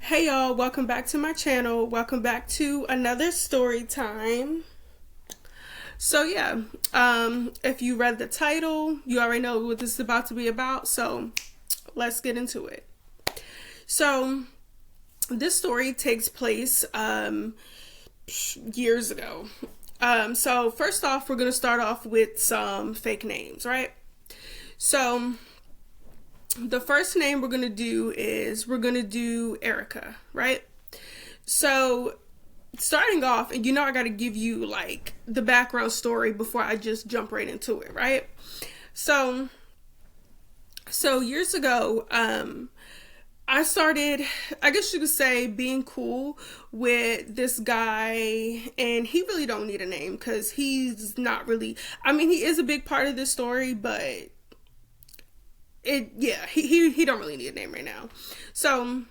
Hey y'all, welcome back to my channel. Welcome back to another story time. So yeah, if you read the title, you already know what this is about to be about. So let's get into it. So this story takes place years ago. So first off, we're gonna start off with some fake names, right? So the first name we're gonna do is Erica, right? So starting off, and I gotta give you like the background story before I just jump right into it, right? So years ago, I started, I guess you could say, being cool with this guy, and he really don't need a name because he's not really, I mean, he is a big part of this story, but he don't really need a name right now. So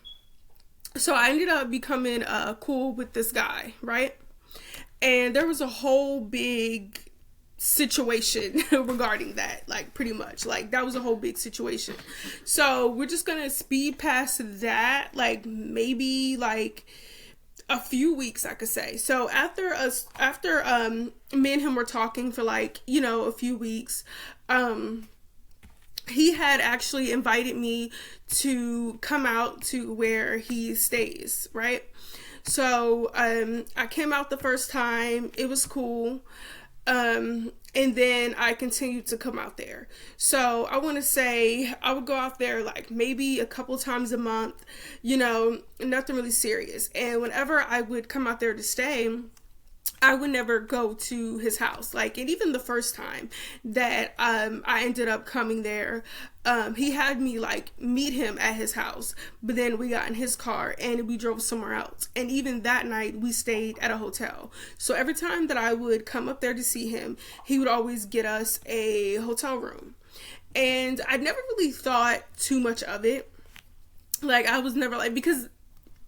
I ended up becoming cool with this guy, right? And there was a whole big situation regarding that, like pretty much like that was a whole big situation. So we're just gonna speed past that, like maybe like a few weeks, I could say. So after me and him were talking for like a few weeks, he had actually invited me to come out to where he stays, right? So I came out the first time. It was cool. And then I continued to come out there. So I want to say I would go out there like maybe a couple times a month, nothing really serious. And whenever I would come out there to stay, I would never go to his house. Like, and even the first time that I ended up coming there, he had me like meet him at his house, but then we got in his car and we drove somewhere else. And even that night we stayed at a hotel. So every time that I would come up there to see him, he would always get us a hotel room. And I never really thought too much of it. Like, I was never like, because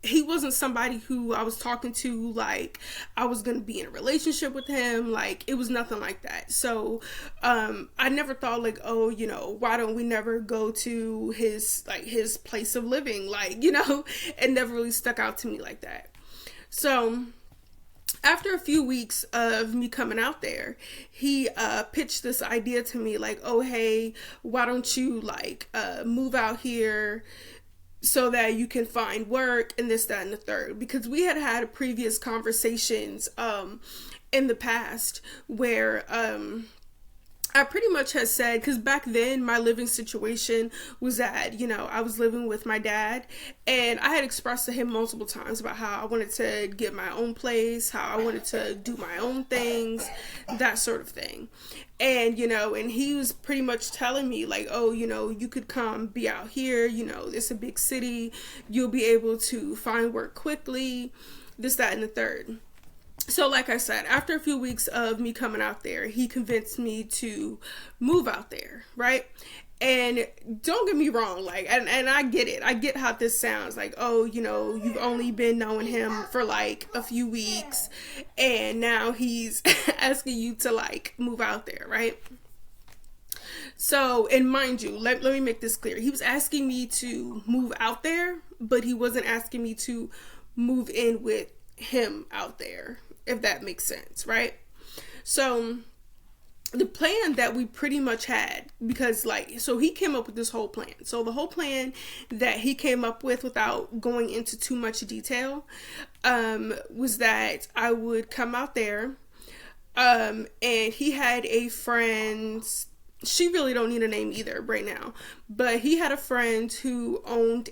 he wasn't somebody who I was talking to like I was gonna be in a relationship with him. Like, it was nothing like that. So I never thought like, oh, why don't we never go to his place of living, like, it never really stuck out to me like that. So after a few weeks of me coming out there, he pitched this idea to me like, oh hey, why don't you like move out here so that you can find work and this, that, and the third. Because we had previous conversations in the past where I pretty much had said, because back then my living situation was that, I was living with my dad, and I had expressed to him multiple times about how I wanted to get my own place, how I wanted to do my own things, that sort of thing. And, and he was pretty much telling me like, oh, you could come be out here, it's a big city, you'll be able to find work quickly, this, that, and the third. So like I said, after a few weeks of me coming out there, he convinced me to move out there, right? And don't get me wrong, like, and I get it. I get how this sounds like, oh, you've only been knowing him for like a few weeks and now he's asking you to like move out there, right? So, and mind you, let me make this clear. He was asking me to move out there, but he wasn't asking me to move in with him out there, if that makes sense, right? So the plan that we pretty much had, because so he came up with this whole plan. So the whole plan that he came up with, without going into too much detail, was that I would come out there, and he had a friend. She really don't need a name either right now, but he had a friend who owned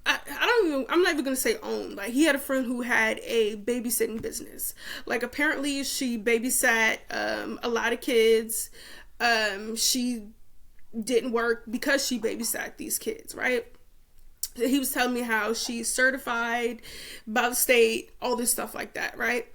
I'm not even gonna say owned. Like, he had a friend who had a babysitting business. Like, apparently she babysat a lot of kids. She didn't work because she babysat these kids, right? He was telling me how she's certified by the state, all this stuff like that, right?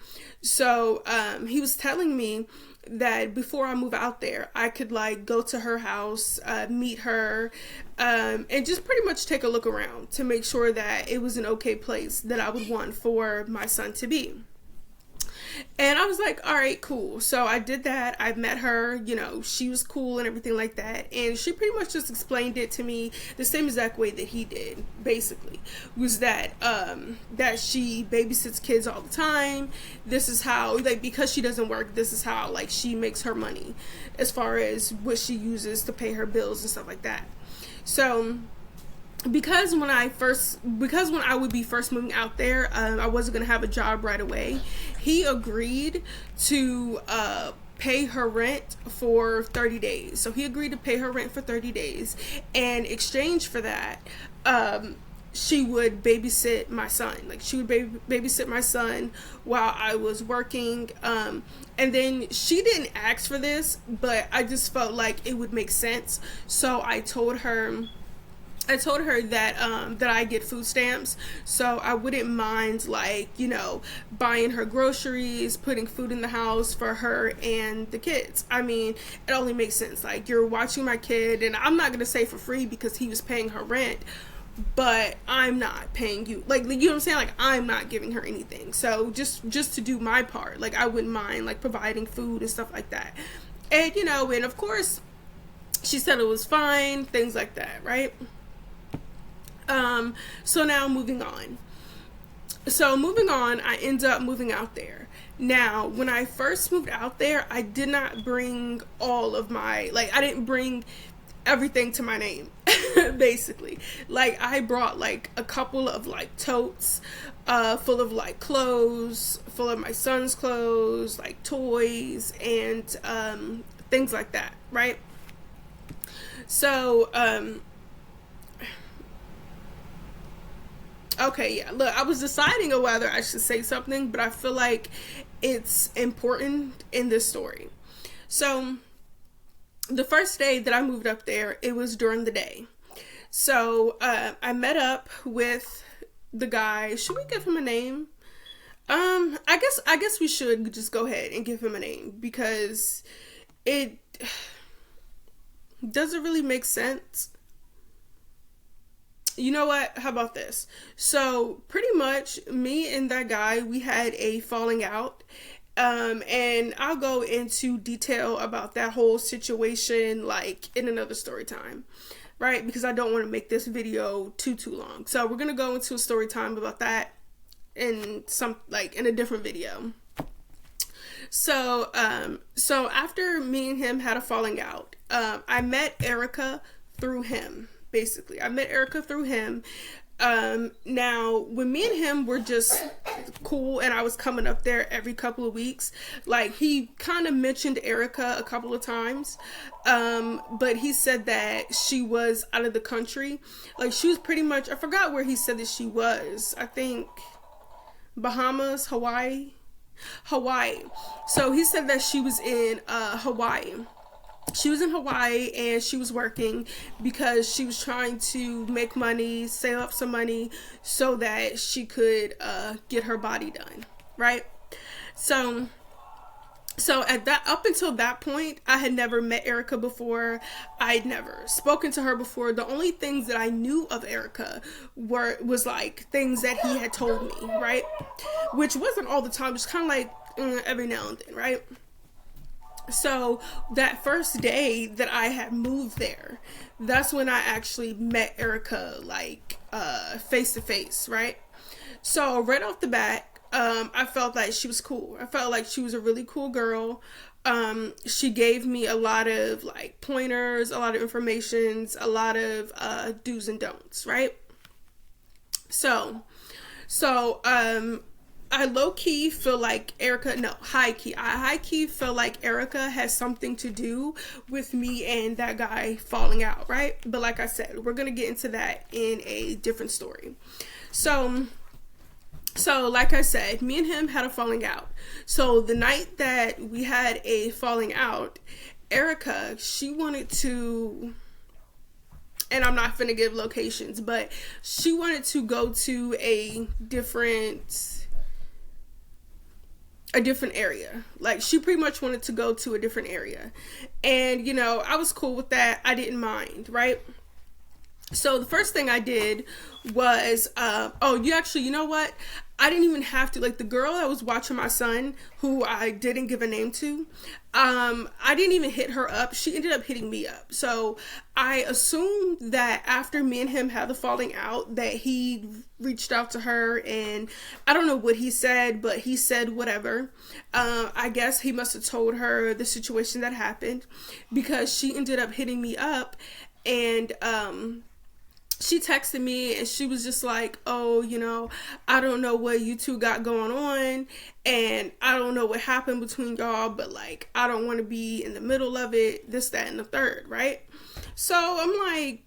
So he was telling me that before I move out there, I could like go to her house, meet her, and just pretty much take a look around to make sure that it was an okay place that I would want for my son to be. And I was like, all right, cool. So I did that. I met her, she was cool and everything like that. And she pretty much just explained it to me the same exact way that he did, basically. Was that she babysits kids all the time. This is how, like, because she doesn't work, this is how, like, she makes her money as far as what she uses to pay her bills and stuff like that. So because when I would be first moving out there, I wasn't gonna have a job right away. He agreed to pay her rent for 30 days. So he agreed to pay her rent for 30 days. And in exchange for that, she would babysit my son. Like, she would babysit my son while I was working. And then she didn't ask for this, but I just felt like it would make sense. So I told her that I get food stamps, so I wouldn't mind, like, buying her groceries, putting food in the house for her and the kids. I mean, it only makes sense. Like, you're watching my kid, and I'm not gonna say for free because he was paying her rent, but I'm not paying you. Like, you know what I'm saying? Like, I'm not giving her anything. So just to do my part, like, I wouldn't mind, like, providing food and stuff like that. And and of course, she said it was fine, things like that, right? So now moving on. I end up moving out there. Now, when I first moved out there, I did not bring all of my, like, I didn't bring everything to my name, basically. Like, I brought, like, a couple of, like, totes, full of, like, clothes, full of my son's clothes, like, toys, and, things like that, right? So, okay, yeah, look, I was deciding on whether I should say something, but I feel like it's important in this story. So, the first day that I moved up there, it was during the day. So, I met up with the guy. Should we give him a name? I guess we should just go ahead and give him a name, because it doesn't really make sense. You know what? How about this? So pretty much me and that guy, we had a falling out. And I'll go into detail about that whole situation, like, in another story time, right? Because I don't want to make this video too long. So we're going to go into a story time about that in in a different video. So, so after me and him had a falling out, I met Erica through him. Basically, I met Erica through him. Now, when me and him were just cool and I was coming up there every couple of weeks, like, he kind of mentioned Erica a couple of times, but he said that she was out of the country. Like, she was pretty much, I forgot where he said that she was. I think Bahamas, Hawaii. So he said that she was in Hawaii. She was in Hawaii and she was working because she was trying to make money, save up some money so that she could get her body done, right? So up until that point, I had never met Erica before. I'd never spoken to her before. The only things that I knew of Erica was like things that he had told me, right? Which wasn't all the time, just kind of like every now and then, right? So that first day that I had moved there, that's when I actually met Erica, like, face to face, right? So right off the bat, I felt like she was cool. I felt like she was a really cool girl. She gave me a lot of, like, pointers, a lot of informations, a lot of do's and don'ts, right? So I low-key feel like I high-key feel like Erica has something to do with me and that guy falling out, right? But like I said, we're going to get into that in a different story. So like I said, me and him had a falling out. So the night that we had a falling out, Erica, she wanted to, and I'm not finna give locations, but she wanted to go to a different area. Like, she pretty much wanted to go to a different area. And, I was cool with that. I didn't mind, right? So the first thing I did was, you know what? I didn't even have to, like, the girl that was watching my son, who I didn't give a name to, I didn't even hit her up. She ended up hitting me up. So I assumed that after me and him had the falling out, that he reached out to her, and I don't know what he said, but he said whatever. I guess he must have told her the situation that happened, because she ended up hitting me up, and she texted me and she was just like, oh, I don't know what you two got going on, and I don't know what happened between y'all, but like, I don't want to be in the middle of it, this, that, and the third, right? So I'm like,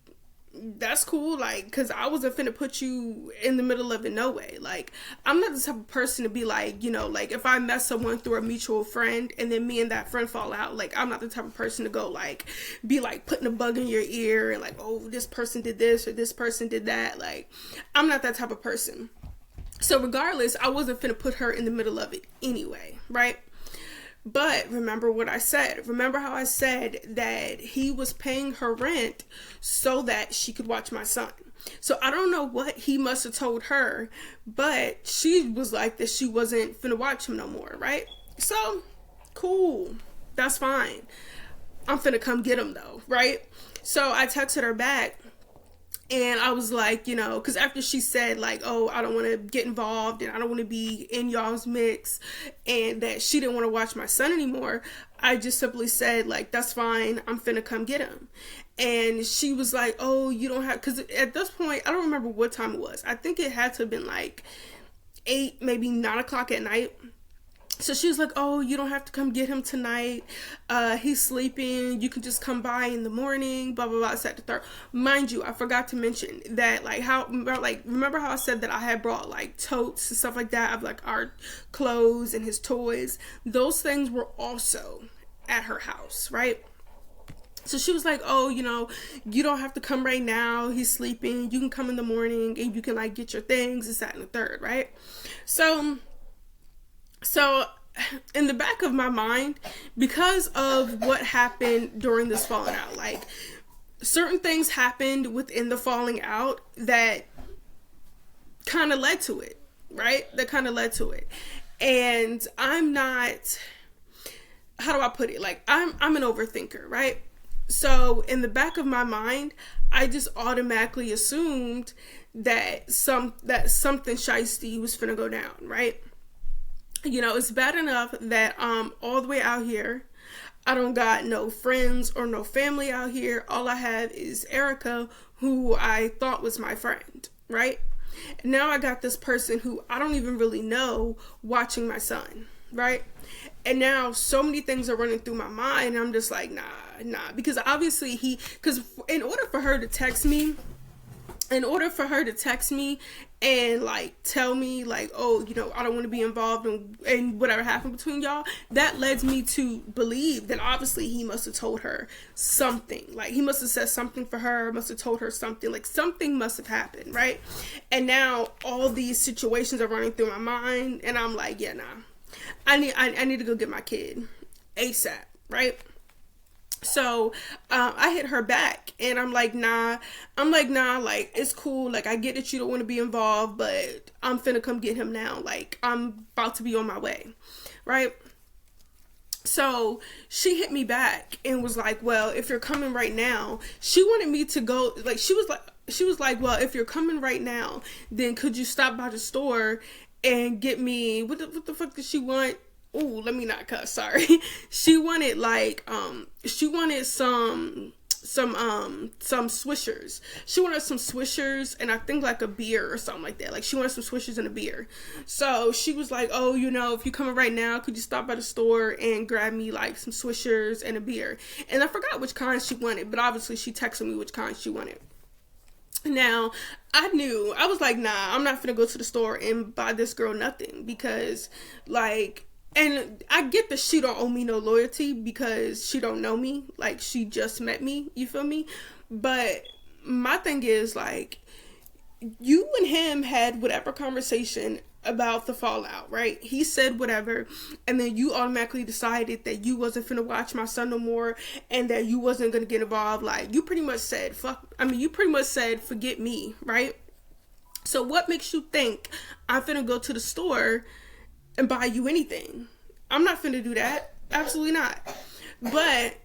that's cool, like, because I wasn't finna put you in the middle of it, no way. Like, I'm not the type of person to be like, like, if I met someone through a mutual friend and then me and that friend fall out, like, I'm not the type of person to go, like, be like putting a bug in your ear and like, oh, this person did this or this person did that. Like, I'm not that type of person. So regardless, I wasn't finna put her in the middle of it anyway, right? But remember what I said. Remember how I said that he was paying her rent so that she could watch my son. So I don't know what he must have told her, but she was like that she wasn't finna watch him no more, right? So, cool. That's fine. I'm finna come get him though, right? So I texted her back. And I was like, because after she said like, oh, I don't want to get involved and I don't want to be in y'all's mix, and that she didn't want to watch my son anymore, I just simply said like, that's fine, I'm finna come get him. And she was like, oh, you don't have, because at this point, I don't remember what time it was. I think it had to have been like 8, maybe 9 o'clock at night. So she was like, oh, you don't have to come get him tonight. He's sleeping. You can just come by in the morning, blah, blah, blah, set the third. Mind you, I forgot to mention that, remember how I said that I had brought, like, totes and stuff like that of, like, our clothes and his toys? Those things were also at her house, right? So she was like, oh, you don't have to come right now. He's sleeping. You can come in the morning and you can, like, get your things, this, that, and the third, right? So in the back of my mind, because of what happened during this falling out, like, certain things happened within the falling out that kind of led to it, right? That kind of led to it. And I'm not, how do I put it? Like, I'm an overthinker, right? So in the back of my mind, I just automatically assumed that something shiesty was finna go down, right? It's bad enough that I'm all the way out here. I don't got no friends or no family out here. All I have is Erica, who I thought was my friend, right? And now I got this person who I don't even really know watching my son, right? And now so many things are running through my mind. I'm just like, nah. Because obviously because in order for her to text me and like tell me like, oh, I don't want to be involved in whatever happened between y'all, that led me to believe that obviously he must have told her something. Like, he must have said something for her, must have told her something, like something must have happened, right? And now all these situations are running through my mind, and I'm like, yeah, nah, I need to go get my kid ASAP, right? So I hit her back and I'm like, nah, like, it's cool, like, I get that you don't want to be involved, but I'm finna come get him now, like, I'm about to be on my way, right? So she hit me back and was like, well, if you're coming right now, she wanted me to go, like, she was like, well, if you're coming right now, then could you stop by the store and get me, what the fuck did she want? Ooh, let me not cuss, sorry. She wanted some swishers. She wanted some swishers and I think like a beer or something like that. Like, she wanted some swishers and a beer. So she was like, oh, if you're coming right now, could you stop by the store and grab me like some swishers and a beer? And I forgot which kind she wanted, but obviously she texted me which kind she wanted. Now, I was like, nah, I'm not gonna go to the store and buy this girl nothing, because like, and I get that she don't owe me no loyalty because she don't know me, like, she just met me, you feel me? But my thing is, like, you and him had whatever conversation about the fallout, right? He said whatever, and then you automatically decided that you wasn't finna watch my son no more, and that you wasn't gonna get involved. Like, you pretty much said forget me, right? So what makes you think I'm finna go to the store and buy you anything? I'm not finna do that. Absolutely not. But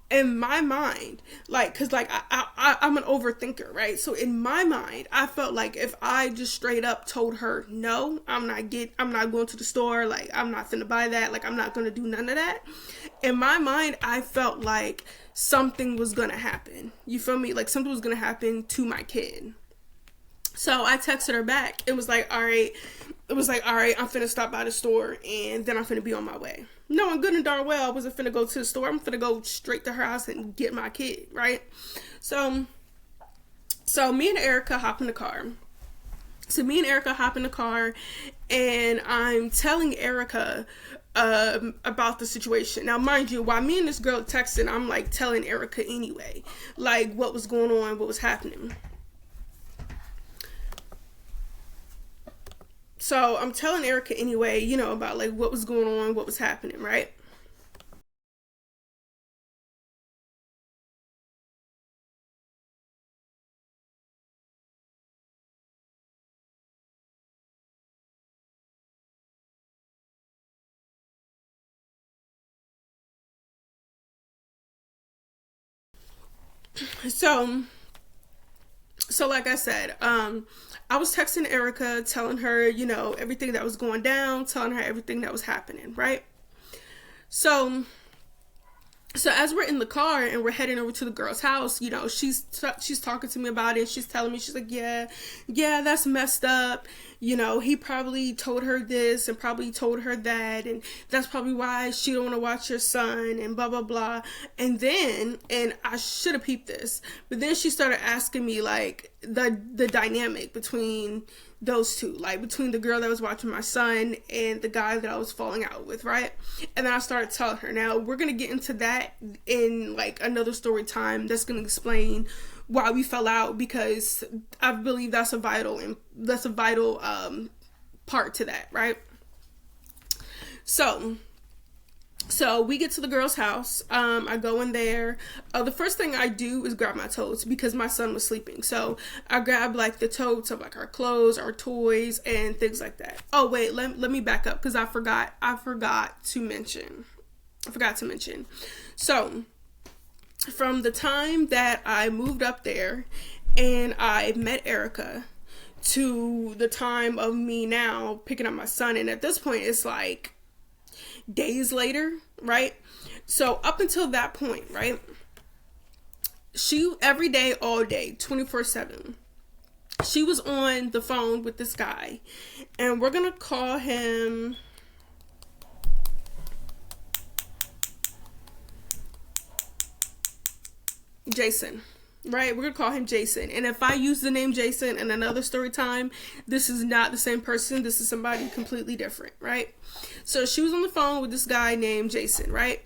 in my mind, like, cause like I'm an overthinker, right? So in my mind, I felt like if I just straight up told her no, I'm not going to the store, like I'm not finna buy that, like I'm not gonna do none of that. In my mind, I felt like something was gonna happen. You feel me? Like something was gonna happen to my kid. So I texted her back. It was like, all right. It was like, all right, I'm finna stop by the store and then I'm finna be on my way. Knowing good and darn well I wasn't finna go to the store. I'm finna go straight to her house and get my kid, right? So me and Erica hop in the car. And I'm telling Erica about the situation. Now, mind you, while me and this girl texting, I'm like telling Erica anyway, like what was going on, what was happening. So I'm telling Erica anyway, you know, about like what was going on, what was happening, right? So like I said, I was texting Erica, telling her, you know, everything that was going down, telling her everything that was happening, right? So as we're in the car and we're heading over to the girl's house, you know, she's talking to me about it. She's telling me, she's like, yeah, that's messed up. You know, he probably told her this and probably told her that, and that's probably why she don't want to watch your son and blah blah blah. And I should have peeped this, but then she started asking me like the dynamic between those two, like between the girl that was watching my son and the guy that I was falling out with, right? And then I started telling her, now we're gonna get into that in like another story time that's gonna explain why we fell out, because I believe that's a vital part to that, right? So we get to the girl's house. I go in there. The first thing I do is grab my totes because my son was sleeping. So I grab like the totes of like our clothes, our toys, and things like that. Oh wait, let me back up because I forgot to mention. So from the time that I moved up there and I met Erica to the time of me now picking up my son, and at this point it's like days later, right? So up until that point, right, she every day, all day, 24/7, she was on the phone with this guy, and we're gonna call him Jason, right? We're gonna call him Jason. And if I use the name Jason in another story time, this is not the same person. This is somebody completely different, right? So she was on the phone with this guy named Jason, right?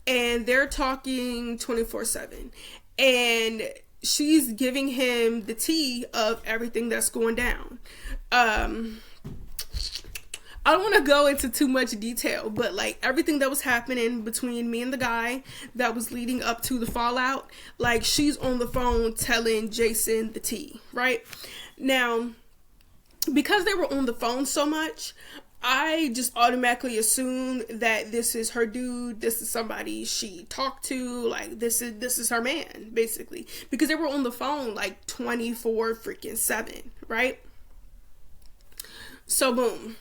And they're talking 24/7. And she's giving him the tea of everything that's going down. I don't want to go into too much detail, but like everything that was happening between me and the guy that was leading up to the fallout, like she's on the phone telling Jason the tea, right? Now, because they were on the phone so much, I just automatically assumed that this is her dude, this is somebody she talked to, like this is her man, basically. Because they were on the phone like 24/7, right? So boom.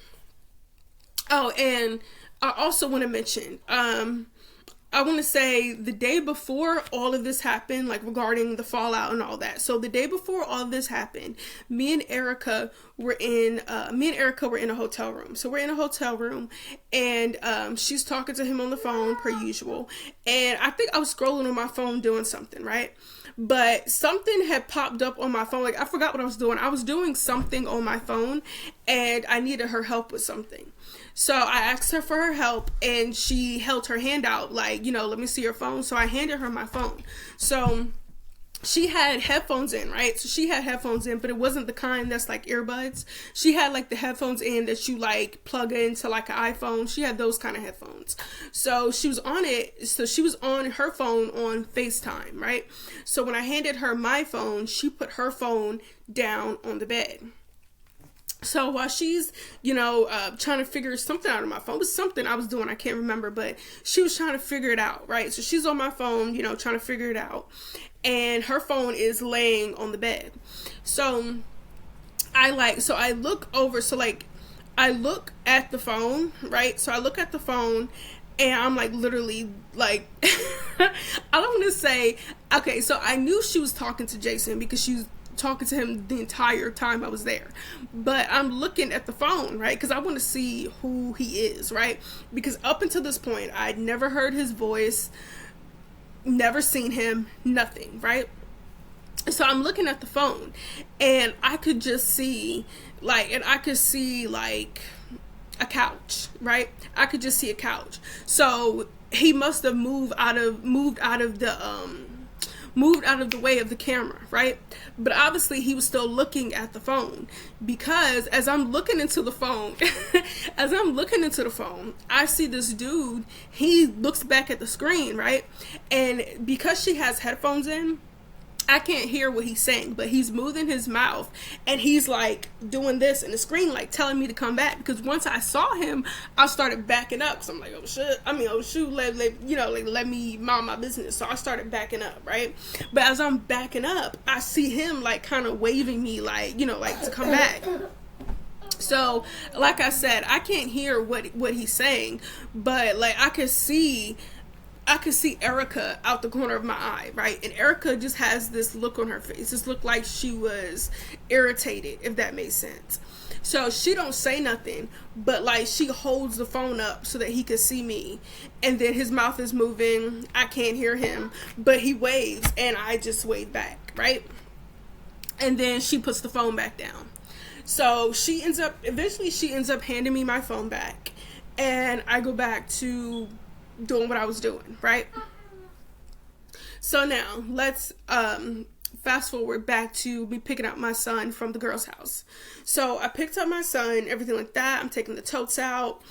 Oh, and I also want to mention, I want to say the day before all of this happened, like regarding the fallout and all that. So the day before all of this happened, me and Erica were in a hotel room. So we're in a hotel room, and she's talking to him on the phone per usual. And I think I was scrolling on my phone doing something, right? But something had popped up on my phone. Like I forgot what I was doing. I was doing something on my phone, and I needed her help with something. So I asked her for her help, and she held her hand out like, you know, let me see your phone. So I handed her my phone. So she had headphones in, right? So she had headphones in, but it wasn't the kind that's like earbuds. She had like the headphones in that you like plug into like an iPhone. She had those kind of headphones. So she was on it. So she was on her phone on FaceTime, right? So when I handed her my phone, she put her phone down on the bed. So while she's, trying to figure something out on my phone, it was something I was doing, I can't remember, but she was trying to figure it out, right? So she's on my phone, trying to figure it out. And her phone is laying on the bed. So I look over, I look at the phone, right? So I look at the phone and I'm like literally like I don't want to say, okay, so I knew she was talking to Jason because she was talking to him the entire time I was there. But I'm looking at the phone, right? Because I want to see who he is, right? Because up until this point, I'd never heard his voice, never seen him, nothing, right? So I'm looking at the phone and I could just see like a couch, right? I could just see a couch. So he must have moved out of the way of the camera, right? But obviously he was still looking at the phone, because as I'm looking into the phone, I see this dude, he looks back at the screen, right? And because she has headphones in, I can't hear what he's saying, but he's moving his mouth and he's like doing this in the screen, like telling me to come back. Because once I saw him, I started backing up. So I'm like, oh shoot, let me mind my business. So I started backing up, right? But as I'm backing up, I see him like kind of waving me, like to come back. So like I said, I can't hear what he's saying, but like I could see Erica out the corner of my eye, right? And Erica just has this look on her face. This looked like she was irritated, if that makes sense. So she don't say nothing, but like she holds the phone up so that he could see me. And then his mouth is moving. I can't hear him, but he waves and I just wave back, right? And then she puts the phone back down. So eventually she ends up handing me my phone back. And I go back to doing what I was doing, right? So now let's fast forward back to me picking up my son from the girl's house. So I picked up my son, everything like that. I'm taking the totes out,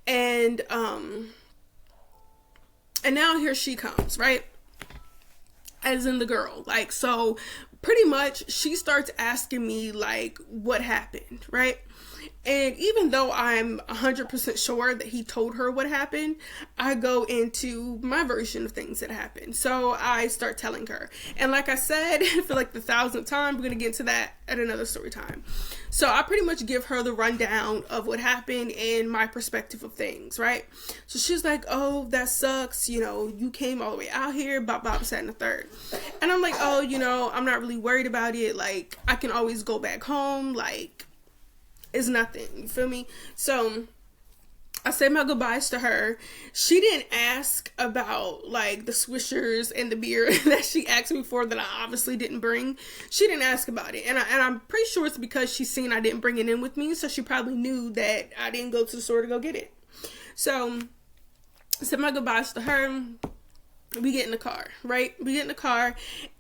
and now here she comes, right? As in the girl, like, so pretty much she starts asking me like what happened, right? And even though I'm 100% sure that he told her what happened, I go into my version of things that happened. So I start telling her. And like I said, for like the 1,000th time, we're going to get into that at another story time. So I pretty much give her the rundown of what happened and my perspective of things, right? So she's like, oh, that sucks. You came all the way out here, bop, bop, sat in the third. And I'm like, oh, I'm not really worried about it. Like, I can always go back home. Like, it's nothing, you feel me? So I said my goodbyes to her. She didn't ask about like the swishers and the beer that she asked me for, that I obviously didn't bring. She didn't ask about it, and I'm pretty sure it's because she's seen I didn't bring it in with me, so she probably knew that I didn't go to the store to go get it. So I said my goodbyes to her. We get in the car, right?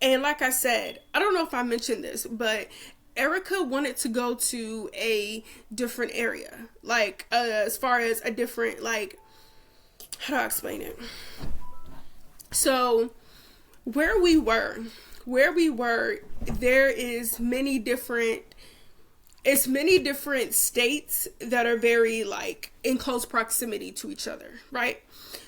And like I said, I don't know if I mentioned this, but Erica wanted to go to a different area, like as far as a different, like, how do I explain it? So where we were, there is many different states that are very like in close proximity to each other, right?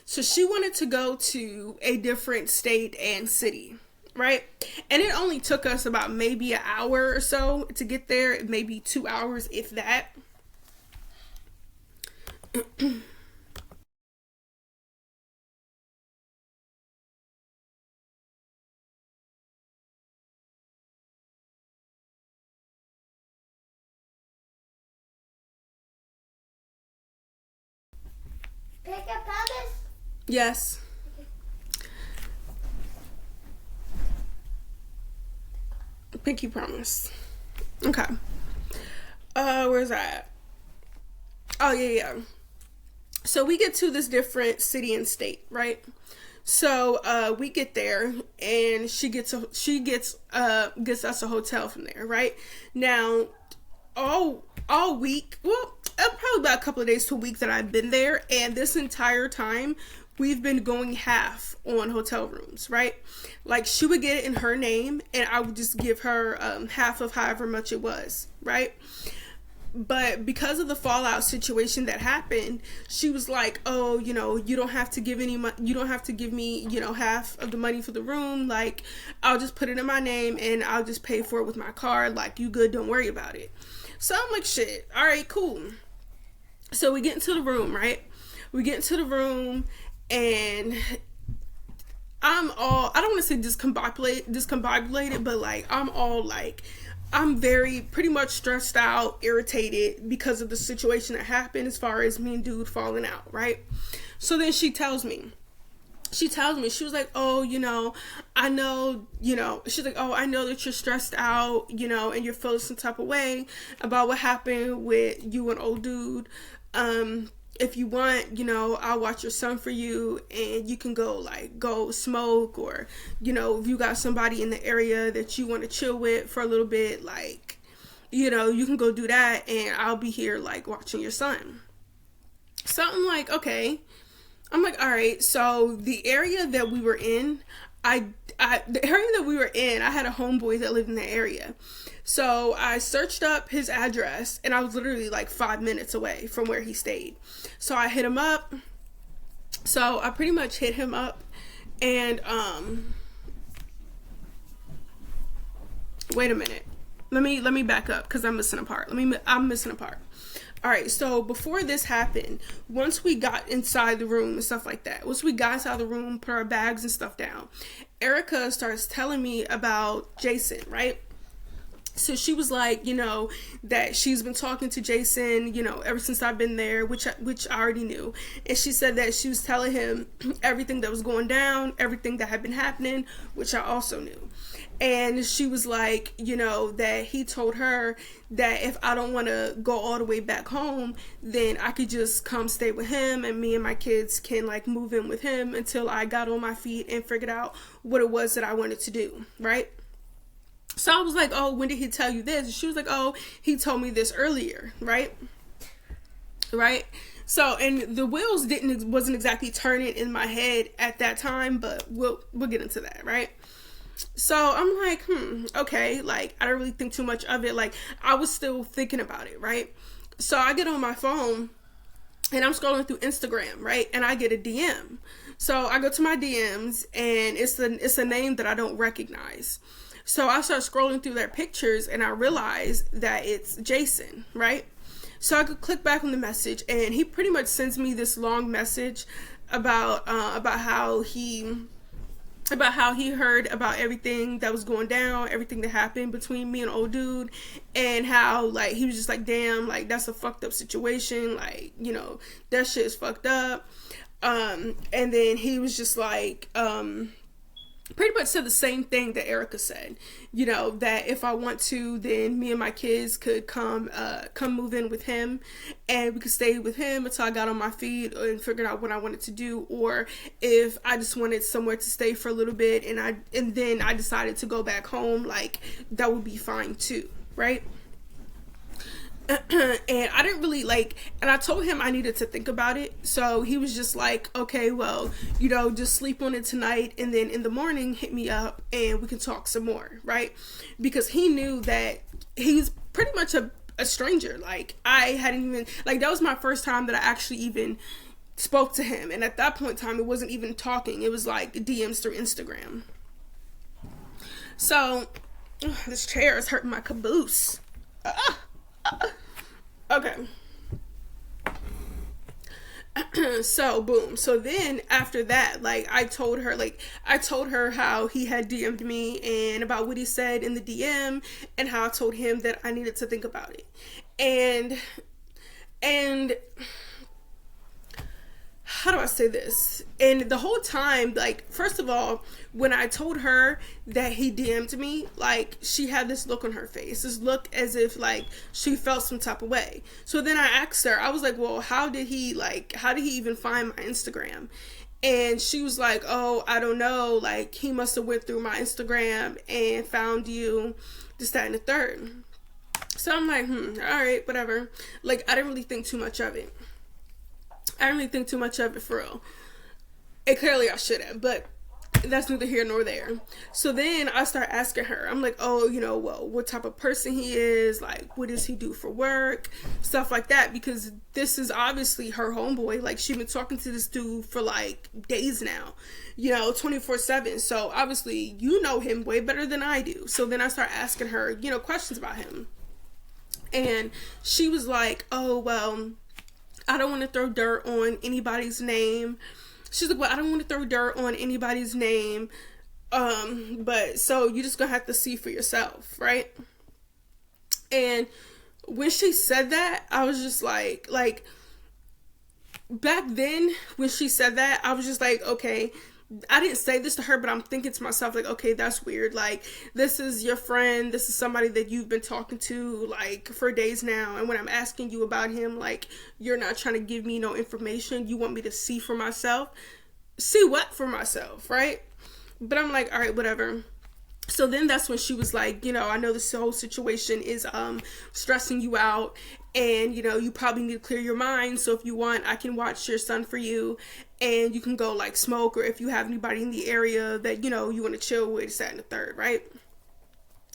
So she wanted to go to a different state and city, right? And it only took us about maybe an hour or so to get there, maybe 2 hours, if that. Pick up promise? Yes. Pinky promise. Okay. Where's that? Oh, yeah. So we get to this different city and state, right? So we get there, and she gets us a hotel from there, right? Now, all week, well, probably about a couple of days to a week that I've been there, and this entire time we've been going half on hotel rooms, right? Like, she would get it in her name, and I would just give her half of however much it was, right? But because of the fallout situation that happened, she was like, "Oh, you don't have to give any money. You don't have to give me, half of the money for the room. Like, I'll just put it in my name and I'll just pay for it with my card. Like, you good? Don't worry about it." So I'm like, "Shit. All right, cool." So we get into the room, right? We get into the room, and I don't want to say discombobulated, but like I'm very pretty much stressed out, irritated because of the situation that happened as far as me and dude falling out, right? So then she tells me, she was like, "Oh, I know, she's like, oh, I know that you're stressed out, and you're feeling some type of way about what happened with you and old dude. If you want, I'll watch your son for you, and you can go smoke, or, if you got somebody in the area that you want to chill with for a little bit, like, you can go do that, and I'll be here, like, watching your son." So I'm like, okay. I'm like, all right. So the area that we were in, I had a homeboy that lived in the area. So I searched up his address, and I was literally like 5 minutes away from where he stayed. So I hit him up. So I pretty much hit him up, and wait a minute. Let me back up because I'm missing a part. I'm missing a part. All right, so before this happened, once we got inside the room and stuff like that, once we got inside the room, put our bags and stuff down, Erica starts telling me about Jason, right? So she was like, that she's been talking to Jason, ever since I've been there, which I already knew. And she said that she was telling him everything that was going down, everything that had been happening, which I also knew. And she was like, that he told her that if I don't want to go all the way back home, then I could just come stay with him, and me and my kids can like move in with him until I got on my feet and figured out what it was that I wanted to do, right? So I was like, "Oh, when did he tell you this?" And she was like, "Oh, he told me this earlier," right? So, and the wheels wasn't exactly turning in my head at that time, but we'll get into that, right? So I'm like, okay, like, I don't really think too much of it. Like, I was still thinking about it, right? So I get on my phone, and I'm scrolling through Instagram, right? And I get a DM. So I go to my DMs, and it's a name that I don't recognize. So I start scrolling through their pictures, and I realize that it's Jason, right? So I could click back on the message, and he pretty much sends me this long message about how he heard about everything that was going down, everything that happened between me and old dude, and how, like, he was just like, "Damn, like, that's a fucked up situation, like, that shit is fucked up." And then he was just like, pretty much said the same thing that Erica said, that if I want to, then me and my kids could come move in with him, and we could stay with him until I got on my feet and figured out what I wanted to do, or if I just wanted somewhere to stay for a little bit and then I decided to go back home, like, that would be fine too, right? And I didn't really and I told him I needed to think about it. So he was just like, "Okay, well, just sleep on it tonight, and then in the morning hit me up and we can talk some more," right? Because he knew that he's pretty much a stranger. Like, I hadn't even, that was my first time that I actually even spoke to him. And at that point in time, it wasn't even talking. It was like DMs through Instagram. So, this chair is hurting my caboose. Okay. So boom. So then after that, I told her how he had DM'd me and about what he said in the DM, and how I told him that I needed to think about it. And how do I say this? And the whole time, first of all, when I told her that he DM'd me, she had this look on her face, this look as if, she felt some type of way. So then I asked her, I was like, "Well, how did he even find my Instagram?" And she was like, "Oh, I don't know, he must have went through my Instagram and found you, this, that, and the third." So I'm like, all right, whatever. I didn't really think too much of it. For real. And clearly I should have, but that's neither here nor there. So then I start asking her, I'm like, oh, well, what type of person he is, like, what does he do for work, stuff like that, because this is obviously her homeboy. Like, she's been talking to this dude for like days now, 24/7. So obviously you know him way better than I do. So then I start asking her, questions about him. And she was like, oh, well, I don't want to throw dirt on anybody's name. She's like, well, I don't want to throw dirt on anybody's name. But so you just gonna have to see for yourself, right? And when she said that, I was just like back then when she said that, I was just like, okay, I didn't say this to her, but I'm thinking to myself, like, okay, that's weird. Like, this is your friend. This is somebody that you've been talking to, like, for days now. And when I'm asking you about him, like, you're not trying to give me no information. You want me to see for myself. See what for myself, right? But I'm like, all right, whatever. So then that's when she was like, I know this whole situation is stressing you out, and you probably need to clear your mind. So if you want, I can watch your son for you, and you can go like smoke, or if you have anybody in the area that you want to chill with, that and the third, right?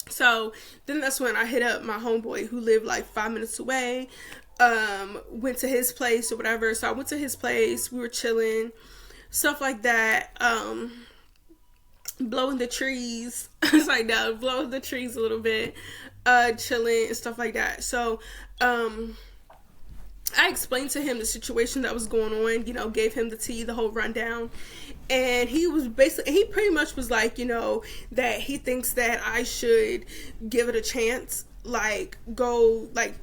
So then that's when I hit up my homeboy who lived like 5 minutes away. Went to his place or whatever. So I went to his place. We were chilling, stuff like that. Blowing the trees. It's like, no, blowing the trees a little bit, chilling and stuff like that. So I explained to him the situation that was going on, gave him the tea, the whole rundown. And he pretty much was like, that he thinks that I should give it a chance, like, go, like,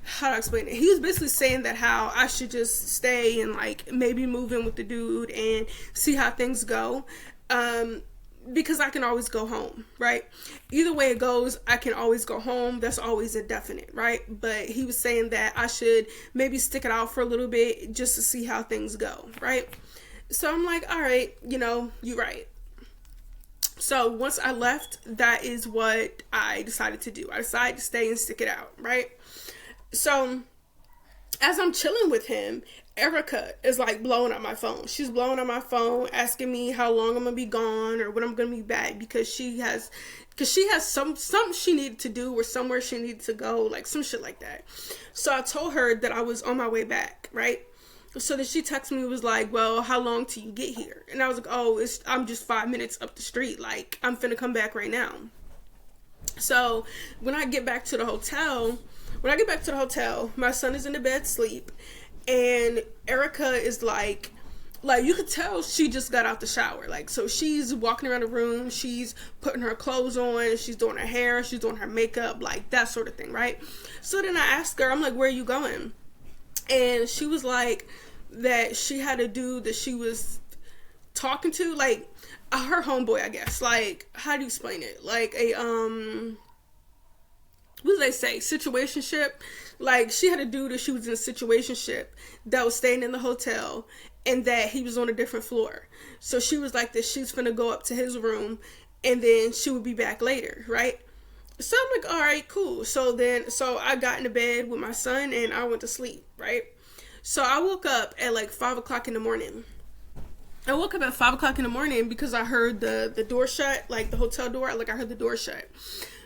how do I explain it? He was basically saying that how I should just stay and, like, maybe move in with the dude and see how things go. Because I can always go home, right? Either way it goes, I can always go home. That's always a definite, right? But he was saying that I should maybe stick it out for a little bit just to see how things go, right? So I'm like, all right, you're right. So once I left, that is what I decided to do. I decided to stay and stick it out, right? So as I'm chilling with him, Erica is like blowing up my phone. She's blowing up my phone, asking me how long I'm gonna be gone or when I'm gonna be back, because she has something she needed to do or somewhere she needed to go, like some shit like that. So I told her that I was on my way back, right? So then she texted me, was like, well, how long till you get here? And I was like, oh, I'm just 5 minutes up the street. Like, I'm finna come back right now. So when I get back to the hotel, my son is in the bed asleep. And Erica is like you could tell she just got out the shower. Like, so she's walking around the room, she's putting her clothes on, she's doing her hair, she's doing her makeup, like that sort of thing, right? So then I asked her, I'm like, where are you going? And she was like that she had a dude that she was talking to, like her homeboy, I guess. Like, how do you explain it? Like a what do they say? Situationship. Like, she had a dude that she was in a situationship that was staying in the hotel, and that he was on a different floor. So she was like that she's finna go up to his room, and then she would be back later, right? So I'm like, all right, cool. So I got into bed with my son, and I went to sleep, right? So I woke up at like 5 o'clock in the morning. I woke up at 5 o'clock in the morning because I heard the door shut, like the hotel door. Like, I heard the door shut.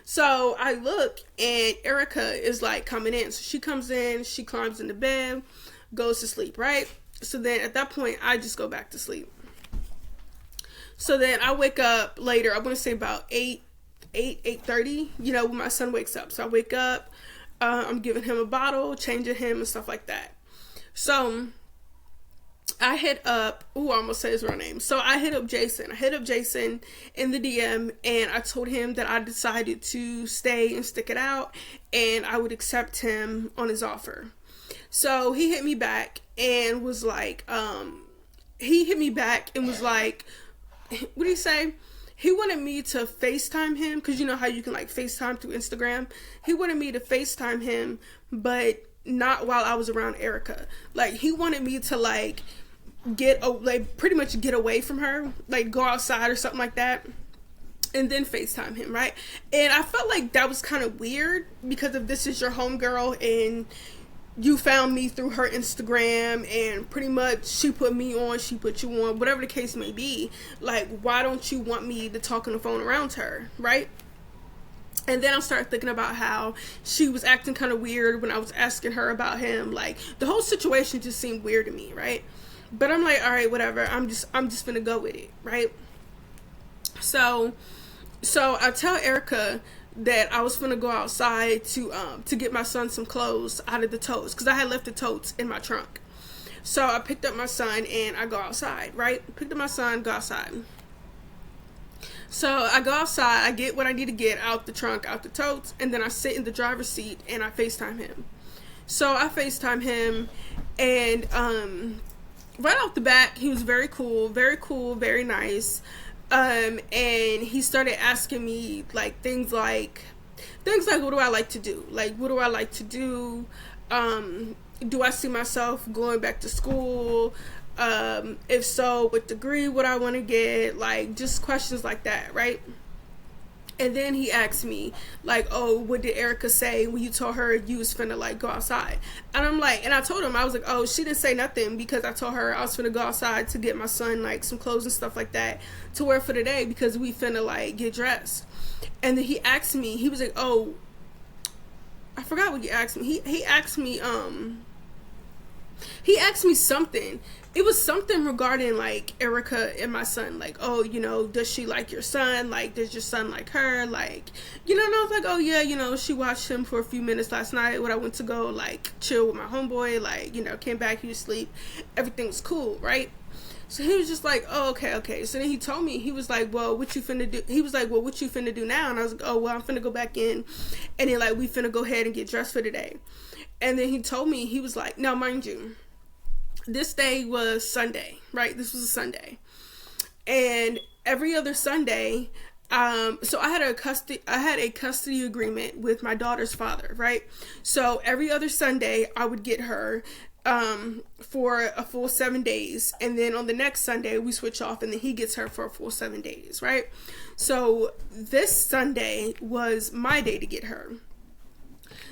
So I look, and Erica is like coming in. So she comes in, she climbs into bed, goes to sleep, right? So then at that point, I just go back to sleep. So then I wake up later, I want to say about 8:30, when my son wakes up. So I wake up, I'm giving him a bottle, changing him and stuff like that. So I hit up, I almost said his real name. So I hit up Jason. In the DM, and I told him that I decided to stay and stick it out, and I would accept him on his offer. So he hit me back and was like, what did he say? He wanted me to FaceTime him, because you know how you can like FaceTime through Instagram. He wanted me to FaceTime him, but not while I was around Erica. Like, he wanted me to like pretty much get away from her, like go outside or something like that, and then FaceTime him, right? And I felt like that was kind of weird, because if this is your homegirl and you found me through her Instagram and pretty much she put me on, she put you on, whatever the case may be. Like, why don't you want me to talk on the phone around her, right? And then I started thinking about how she was acting kind of weird when I was asking her about him. Like, the whole situation just seemed weird to me, right? But I'm like, all right, whatever. I'm just gonna go with it, right? So I tell Erica that I was gonna go outside to get my son some clothes out of the totes because I had left the totes in my trunk. So I picked up my son and I go outside, right? Picked up my son, go outside. So I go outside, I get what I need to get out the trunk, out the totes, and then I sit in the driver's seat and I FaceTime him. So I FaceTime him, and right off the bat, he was very cool, very nice. And he started asking me like things like what do I like to do? Like, what do I like to do? Do I see myself going back to school? If so, what degree would I want to get? Like, just questions like that, right? And then he asked me, like, oh, what did Erica say when you told her you was finna, like, go outside? And I'm like, and I told him, I was like, oh, she didn't say nothing because I told her I was finna go outside to get my son, like, some clothes and stuff like that to wear for the day because we finna, like, get dressed. And then he asked me, he was like, oh, I forgot what he asked me. He asked me something. It was something regarding like Erica and my son, like, oh, does she like your son? Like, does your son like her? Like, and I was like, oh yeah, she watched him for a few minutes last night when I went to go like chill with my homeboy, like, came back, he was asleep, everything was cool, right? So he was just like, oh, okay. So then he told me, he was like, well, what you finna do? He was like, well, what you finna do now? And I was like, oh, well, I'm finna go back in and then like we finna go ahead and get dressed for the day. And then he told me, he was like, now mind you, this day was Sunday, right? This was a Sunday. And every other Sunday, so I had a custody agreement with my daughter's father, right? So every other Sunday I would get her for a full 7 days, and then on the next Sunday we switch off and then he gets her for a full 7 days, right? So this Sunday was my day to get her.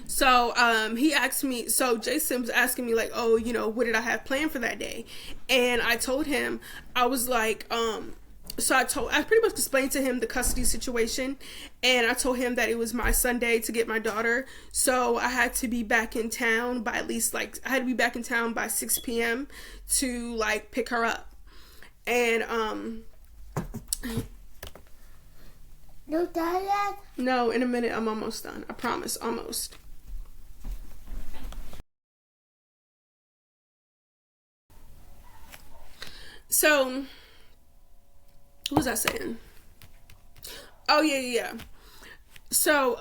So he asked me, so Jason was asking me like, oh, what did I have planned for that day? And I told him, I was like, I pretty much explained to him the custody situation, and I told him that it was my Sunday to get my daughter, so I had to be back in town by at least I had to be back in town by 6 p.m. to like pick her up. And No, Dad? No, in a minute, I'm almost done. I promise, almost. So, what was I saying? Oh, yeah. So,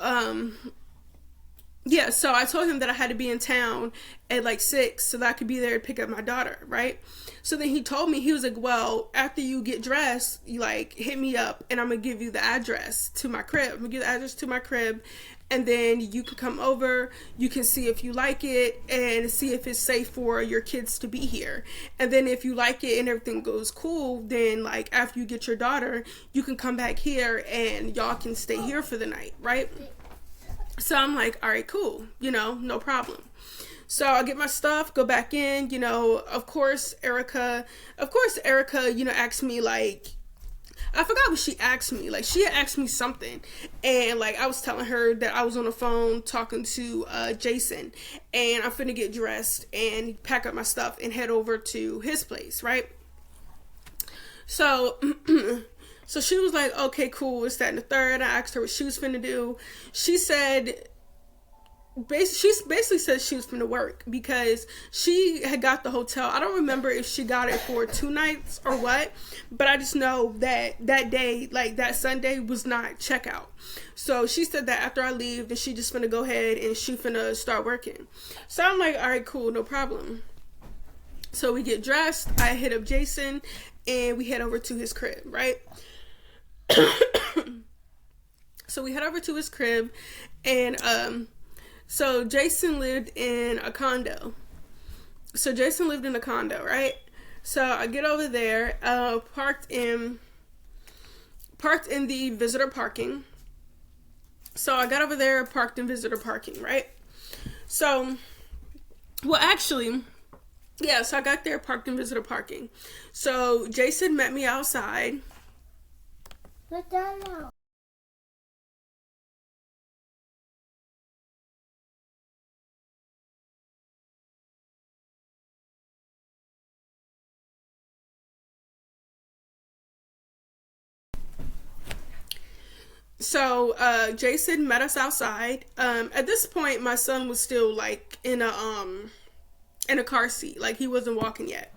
so I told him that I had to be in town at like 6 so that I could be there to pick up my daughter, right? So then he told me, he was like, well, after you get dressed, you like hit me up and I'm gonna give you the address to my crib. I'm gonna give the address to my crib, and then you can come over, you can see if you like it and see if it's safe for your kids to be here. And then if you like it and everything goes cool, then like after you get your daughter, you can come back here and y'all can stay here for the night, right? So I'm like, all right, cool, no problem. So I get my stuff, go back in, of course, Erica, asked me like, I forgot what she asked me. Like, she had asked me something, and like I was telling her that I was on the phone talking to Jason, and I'm finna get dressed and pack up my stuff and head over to his place, right? So so she was like, okay, cool, it's that and the third. I asked her what she was finna do. She said, she basically said she was finna work because she had got the hotel. I don't remember if she got it for 2 nights or what, but I just know that that day, like that Sunday, was not checkout. So she said that after I leave, that she just finna go ahead and she finna start working. So I'm like, all right, cool, no problem. So we get dressed, I hit up Jason, and we head over to his crib, right? So we head over to his crib, and so Jason lived in a condo. Right? So I get over there, parked in the visitor parking. So I got over there, parked in visitor parking, right? So Well, actually, yeah, so I got there, parked in visitor parking. So Jason met me outside. Let that out. So Jason met us outside. At this point, my son was still like in a car seat, like he wasn't walking yet.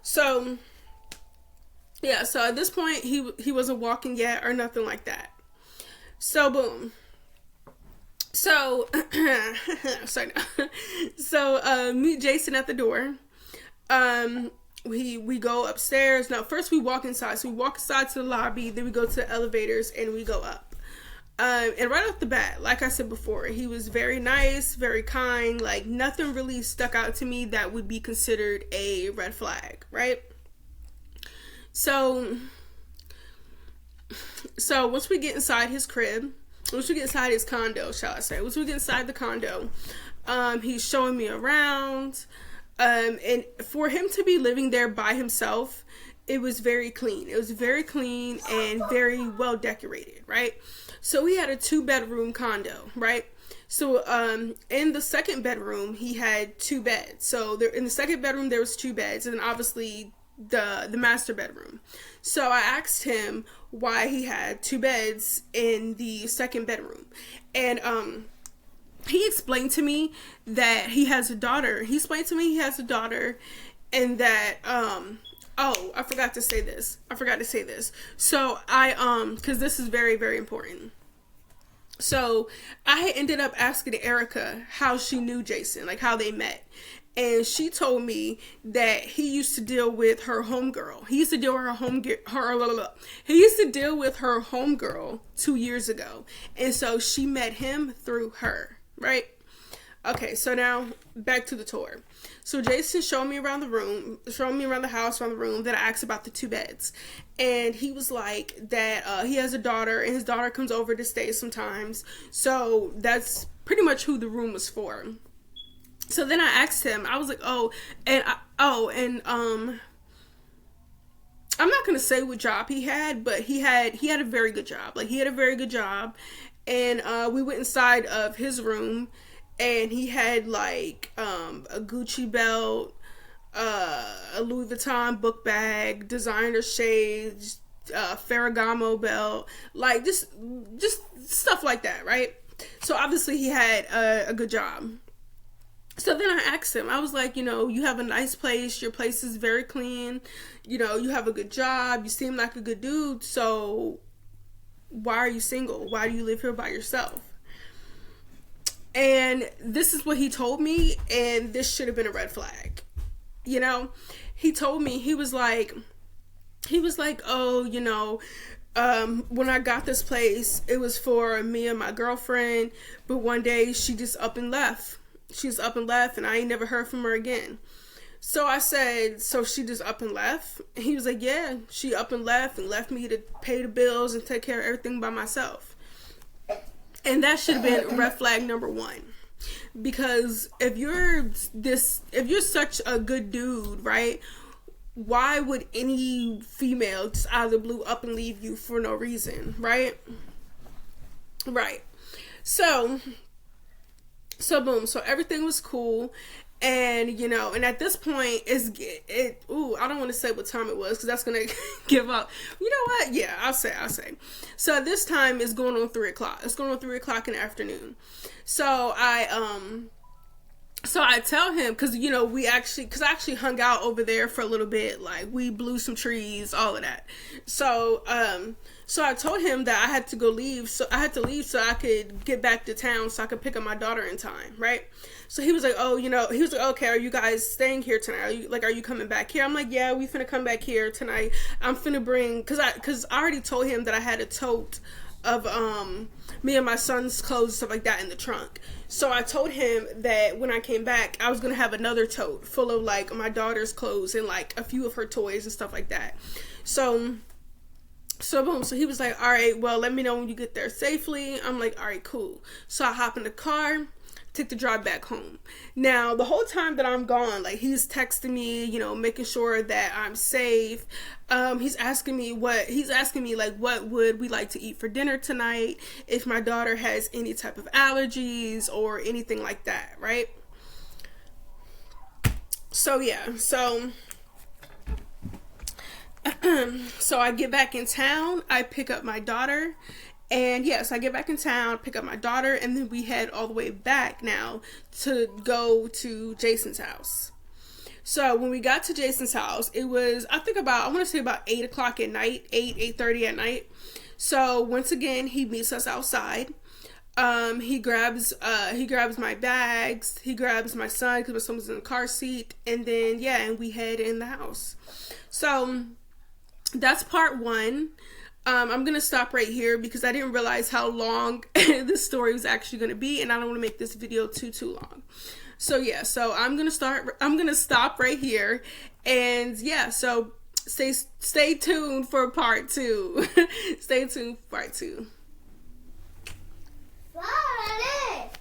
So yeah, so at this point he wasn't walking yet or nothing like that. So boom. So sorry. So meet Jason at the door. Um, we go upstairs. Now first we walk inside. So we walk inside to the lobby. Then we go to the elevators and we go up. And right off the bat, like I said before, he was very nice, very kind. Like nothing really stuck out to me that would be considered a red flag, right? So, so once we get inside his crib, once we get inside his condo, shall I say, once we get inside the condo, he's showing me around. And for him to be living there by himself, it was very clean. It was very clean and very well decorated, right? So we had a 2-bedroom condo, right? So in the second bedroom, he had 2 beds. So there, in the second bedroom, there was 2 beds, and obviously the master bedroom. So I asked him why he had 2 beds in the second bedroom, and he explained to me that he has a daughter. He explained to me he has a daughter, and that oh, I forgot to say this. So because this is very, very important. So I ended up asking Erica how she knew Jason, like how they met. And she told me that he used to deal with her homegirl. He used to deal with He used to deal with her homegirl 2 years ago, and so she met him through her, right? Okay, so now back to the tour. So Jason showed me around the room, showed me around the house, around the room. Then I asked about the 2 beds, and he was like that he has a daughter, and his daughter comes over to stay sometimes. So that's pretty much who the room was for. So then I asked him. I was like, I'm not gonna say what job he had, but he had a very good job. Like he had a very good job, and we went inside of his room, and he had like a Gucci belt, a Louis Vuitton book bag, designer shades, Ferragamo belt, like just stuff like that, right? So obviously he had a good job. So then I asked him, I was like, you have a nice place. Your place is very clean. You have a good job. You seem like a good dude. So why are you single? Why do you live here by yourself? And this is what he told me. And this should have been a red flag. He told me, he was like, oh, when I got this place, it was for me and my girlfriend. But one day she just up and left. She's up and left, and I ain't never heard from her again. So I said, so she just up and left? And he was like, yeah, she up and left me to pay the bills and take care of everything by myself. And that should have been red flag number 1. Because if you're such a good dude, right? Why would any female just out of the blue up and leave you for no reason, right? Right. So boom, so everything was cool, and and at this point I don't want to say what time it was because that's gonna give up. You know what? Yeah, I'll say. So at this time it's going on 3:00. It's going on 3:00 in the afternoon. So I tell him, because I actually hung out over there for a little bit, like we blew some trees, all of that. So I told him that I had to leave so I could get back to town so I could pick up my daughter in time, right? So he was like, okay, are you guys staying here tonight? Are you coming back here? I'm like, yeah, we finna come back here tonight. I'm finna bring, because I already told him that I had a tote of me and my son's clothes, stuff like that, in the trunk. So I told him that when I came back, I was gonna have another tote full of like my daughter's clothes and like a few of her toys and stuff like that. So boom, so he was like, all right, well, let me know when you get there safely. I'm like, all right, cool. So I hop in the car, take the drive back home. Now, the whole time that I'm gone, like, he's texting me, you know, making sure that I'm safe. He's asking me like, what would we like to eat for dinner tonight? If my daughter has any type of allergies or anything like that, right? So yeah, so I get back in town, I pick up my daughter, and yes, I get back in town, pick up my daughter, and then we head all the way back now to go to Jason's house. So when we got to Jason's house, it was, I want to say about 8 o'clock at night, 8:30 at night. So once again, he meets us outside. He grabs my bags, he grabs my son because my son was in the car seat, and then and we head in the house. So that's part one. I'm gonna stop right here because I didn't realize how long this story was actually gonna be, and I don't want to make this video too long. So so I'm gonna stop right here, and so stay tuned for part 2. Stay tuned for part 2. What?